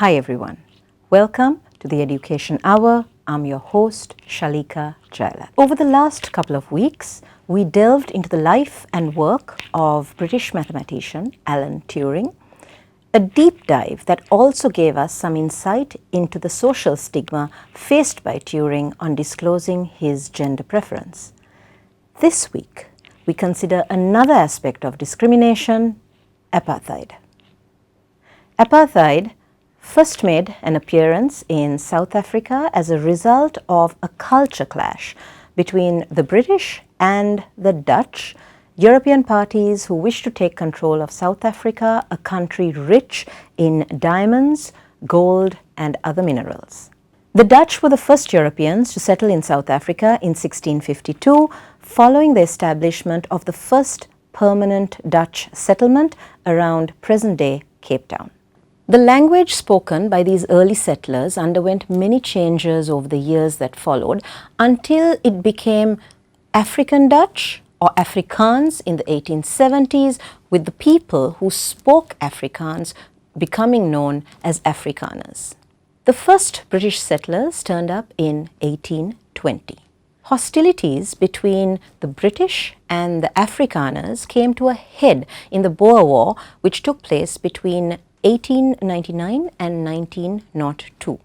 Hi everyone, welcome to the Education Hour. I'm your host Shaleeka Jayalath. Over the last couple of weeks, we delved into the life and work of British mathematician Alan Turing, a deep dive that also gave us some insight into the social stigma faced by Turing on disclosing his gender preference. This week, we consider another aspect of discrimination, apartheid. Apartheid first made an appearance in South Africa as a result of a culture clash between the British and the Dutch, European parties who wished to take control of South Africa, a country rich in diamonds, gold, and other minerals. The Dutch were the first Europeans to settle in South Africa in 1652, following the establishment of the first permanent Dutch settlement around present-day Cape Town. The language spoken by these early settlers underwent many changes over the years that followed until it became African Dutch or Afrikaans in the 1870s, with the people who spoke Afrikaans becoming known as Afrikaners. The first British settlers turned up in 1820. Hostilities between the British and the Afrikaners came to a head in the Boer War, which took place between 1899 and 1902.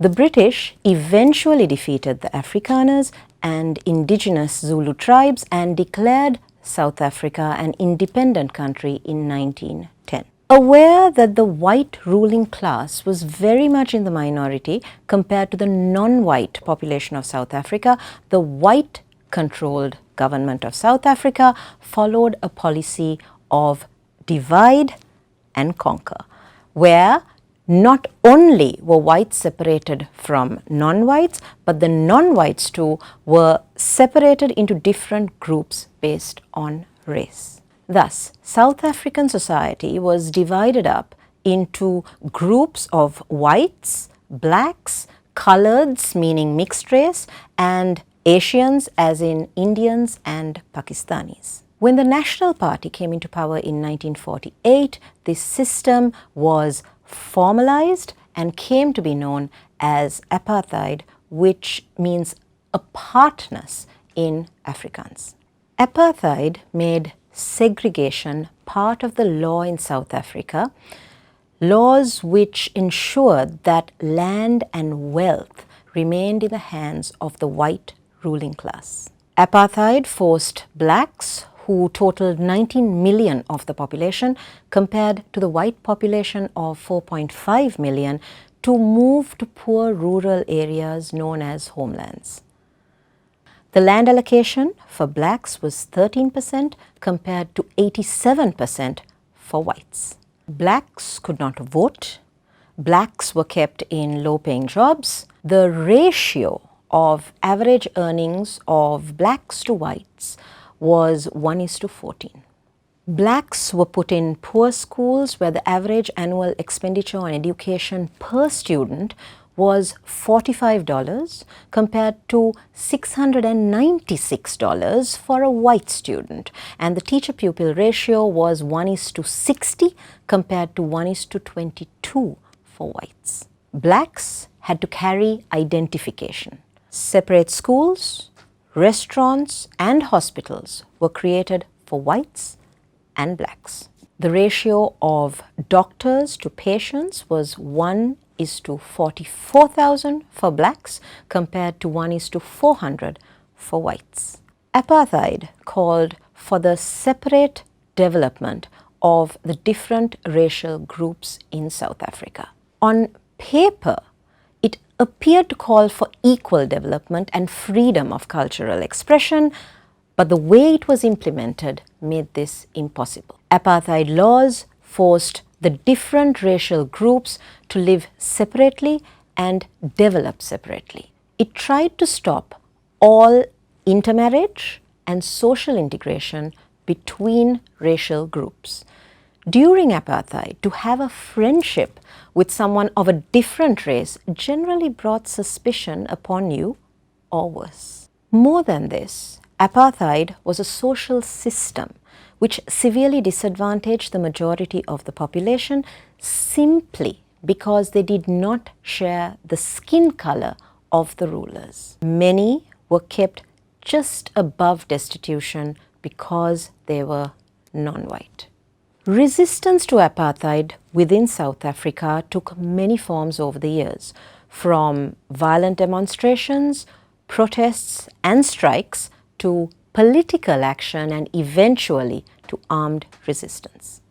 The British eventually defeated the Afrikaners and indigenous Zulu tribes and declared South Africa an independent country in 1910. Aware that the white ruling class was very much in the minority compared to the non-white population of South Africa, the white-controlled government of South Africa followed a policy of divide and conquer, where not only were whites separated from non-whites, but the non-whites too were separated into different groups based on race. Thus, South African society was divided up into groups of whites, blacks, coloreds meaning mixed race, and Asians as in Indians and Pakistanis. When the National Party came into power in 1948, this system was formalized and came to be known as apartheid, which means apartness in Afrikaans. Apartheid made segregation part of the law in South Africa, laws which ensured that land and wealth remained in the hands of the white ruling class. Apartheid forced blacks, who totaled 19 million of the population, compared to the white population of 4.5 million, to move to poor rural areas known as homelands. The land allocation for blacks was 13% compared to 87% for whites. Blacks could not vote. Blacks were kept in low-paying jobs. The ratio of average earnings of blacks to whites was 1:14. Blacks were put in poor schools where the average annual expenditure on education per student was $45 compared to $696 for a white student, and the teacher-pupil ratio was 1:60 compared to 1:22 for whites. Blacks had to carry identification. Separate schools, restaurants and hospitals were created for whites and blacks. The ratio of doctors to patients was 1:44,000 for blacks compared to 1:400 for whites. Apartheid called for the separate development of the different racial groups in South Africa. On paper, it appeared to call for equal development and freedom of cultural expression, but the way it was implemented made this impossible. Apartheid laws forced the different racial groups to live separately and develop separately. It tried to stop all intermarriage and social integration between racial groups. During apartheid, to have a friendship with someone of a different race generally brought suspicion upon you, or worse. More than this, apartheid was a social system which severely disadvantaged the majority of the population simply because they did not share the skin color of the rulers. Many were kept just above destitution because they were non-white. Resistance to apartheid within South Africa took many forms over the years, from violent demonstrations, protests and strikes to political action and eventually to armed resistance.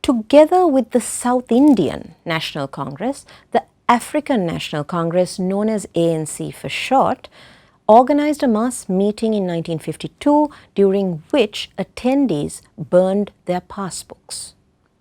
Together with the South Indian National Congress, the African National Congress, known as ANC for short, organized a mass meeting in 1952 during which attendees burned their passbooks.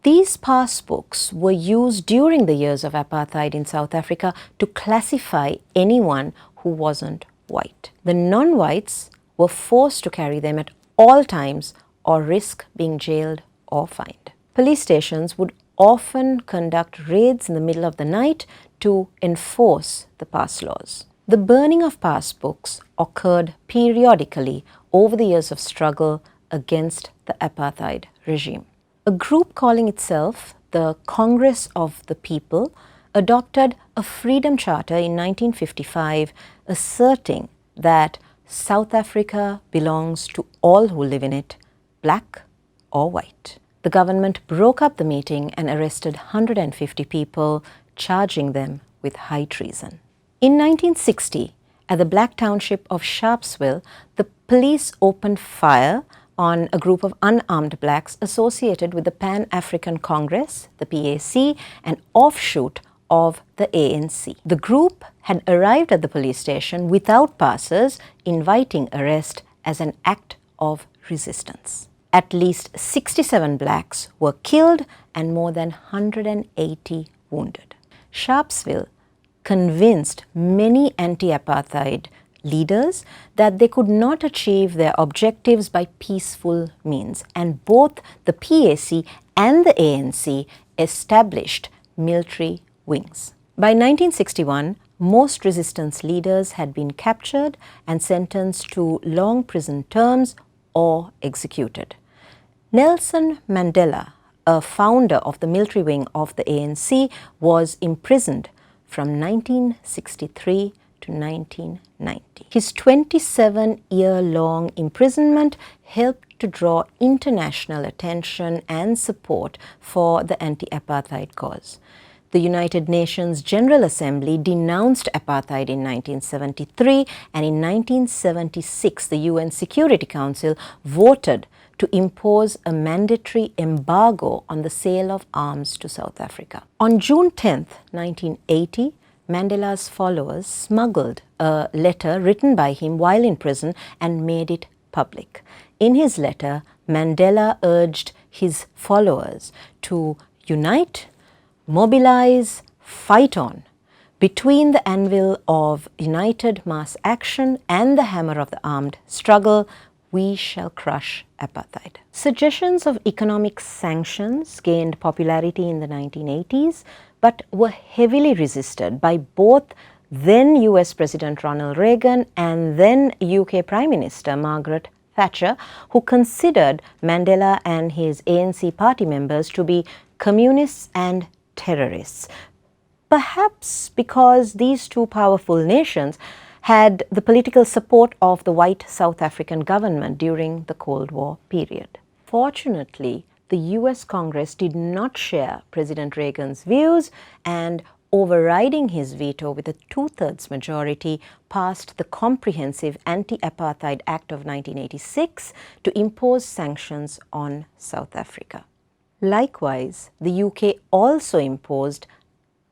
These passbooks were used during the years of apartheid in South Africa to classify anyone who wasn't white. The non-whites were forced to carry them at all times or risk being jailed or fined. Police stations would often conduct raids in the middle of the night to enforce the pass laws. The burning of passbooks occurred periodically over the years of struggle against the apartheid regime. A group calling itself the Congress of the People adopted a freedom charter in 1955 asserting that South Africa belongs to all who live in it, black or white. The government broke up the meeting and arrested 150 people, charging them with high treason. In 1960, at the black township of Sharpsville, the police opened fire on a group of unarmed blacks associated with the Pan-African Congress, the PAC, an offshoot of the ANC. The group had arrived at the police station without passes, inviting arrest as an act of resistance. At least 67 blacks were killed and more than 180 wounded. Sharpsville convinced many anti-apartheid leaders that they could not achieve their objectives by peaceful means, and both the PAC and the ANC established military wings. By 1961, most resistance leaders had been captured and sentenced to long prison terms or executed. Nelson Mandela, a founder of the military wing of the ANC, was imprisoned from 1963 to 1990. His 27-year-long imprisonment helped to draw international attention and support for the anti-apartheid cause. The United Nations General Assembly denounced apartheid in 1973, and in 1976 the UN Security Council voted to impose a mandatory embargo on the sale of arms to South Africa. On June 10, 1980, Mandela's followers smuggled a letter written by him while in prison and made it public. In his letter, Mandela urged his followers to unite, mobilize, fight on. Between the anvil of united mass action and the hammer of the armed struggle, we shall crush apartheid. Suggestions of economic sanctions gained popularity in the 1980s, but were heavily resisted by both then US President Ronald Reagan and then UK Prime Minister Margaret Thatcher, who considered Mandela and his ANC party members to be communists and terrorists. Perhaps because these two powerful nations had the political support of the white South African government during the Cold War period. Fortunately, the US Congress did not share President Reagan's views, and overriding his veto with a two-thirds majority, passed the Comprehensive Anti-Apartheid Act of 1986 to impose sanctions on South Africa. Likewise, the UK also imposed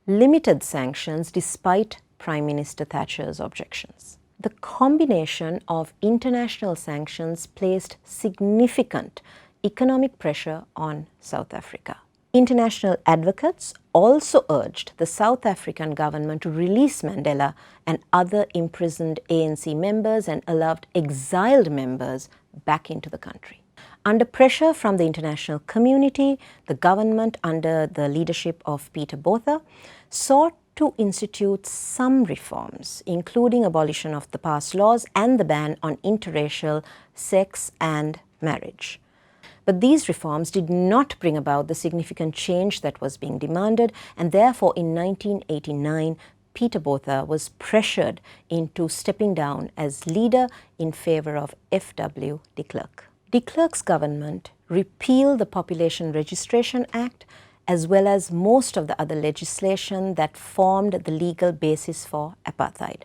limited sanctions despite Prime Minister Thatcher's objections. The combination of international sanctions placed significant economic pressure on South Africa. International advocates also urged the South African government to release Mandela and other imprisoned ANC members and allowed exiled members back into the country. Under pressure from the international community, the government, under the leadership of Peter Botha, sought to institute some reforms, including abolition of the pass laws and the ban on interracial sex and marriage. But these reforms did not bring about the significant change that was being demanded, and therefore in 1989, Peter Botha was pressured into stepping down as leader in favor of F.W. de Klerk. De Klerk's government repealed the Population Registration Act as well as most of the other legislation that formed the legal basis for apartheid.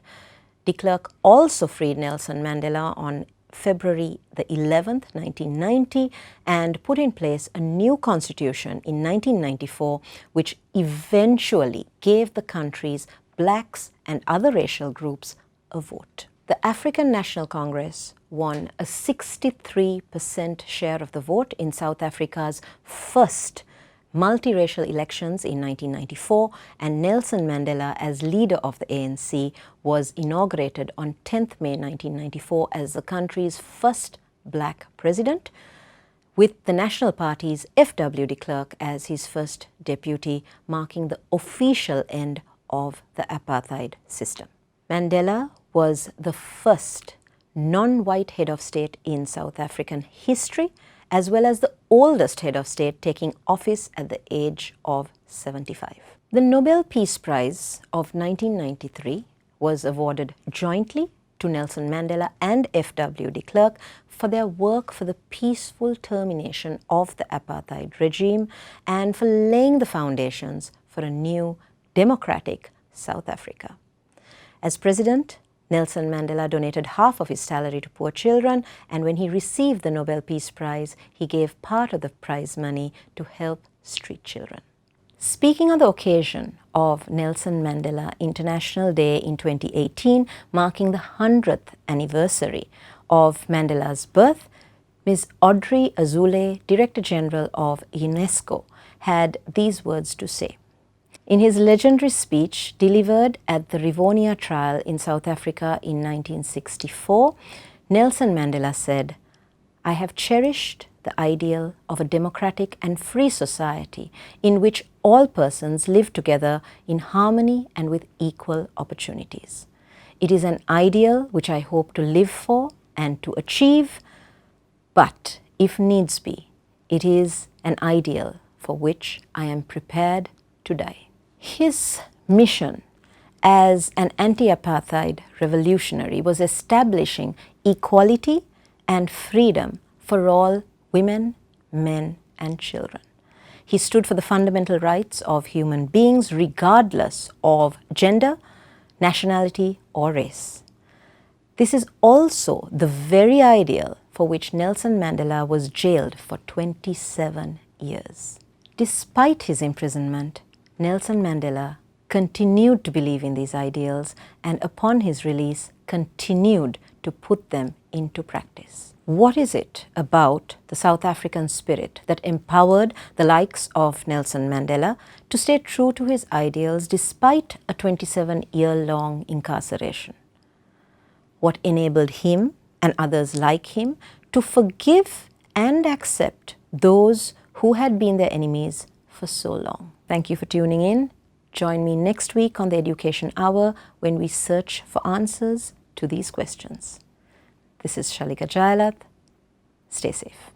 De Klerk also freed Nelson Mandela on February the 11th, 1990, and put in place a new constitution in 1994, which eventually gave the country's blacks and other racial groups a vote. The African National Congress won a 63% share of the vote in South Africa's first multiracial elections in 1994, and Nelson Mandela, as leader of the ANC, was inaugurated on 10th May 1994 as the country's first black president, with the National Party's F.W. de Klerk as his first deputy, marking the official end of the apartheid system. Mandela was the first non-white head of state in South African history, as well as the oldest head of state taking office at the age of 75. The Nobel Peace Prize of 1993 was awarded jointly to Nelson Mandela and F.W. de Klerk for their work for the peaceful termination of the apartheid regime and for laying the foundations for a new democratic South Africa. As president, Nelson Mandela donated half of his salary to poor children, and when he received the Nobel Peace Prize, he gave part of the prize money to help street children. Speaking on the occasion of Nelson Mandela International Day in 2018, marking the 100th anniversary of Mandela's birth, Ms. Audrey Azoulay, Director General of UNESCO, had these words to say. In his legendary speech delivered at the Rivonia trial in South Africa in 1964, Nelson Mandela said, "I have cherished the ideal of a democratic and free society in which all persons live together in harmony and with equal opportunities. It is an ideal which I hope to live for and to achieve, but if needs be, it is an ideal for which I am prepared to die." His mission as an anti-apartheid revolutionary was establishing equality and freedom for all women, men, and children. He stood for the fundamental rights of human beings regardless of gender, nationality, or race. This is also the very ideal for which Nelson Mandela was jailed for 27 years. Despite his imprisonment, Nelson Mandela continued to believe in these ideals and upon his release continued to put them into practice. What is it about the South African spirit that empowered the likes of Nelson Mandela to stay true to his ideals despite a 27-year-long incarceration? What enabled him and others like him to forgive and accept those who had been their enemies for so long? Thank you for tuning in. Join me next week on the Education Hour when we search for answers to these questions. This is Shaleeka Jayalath. Stay safe.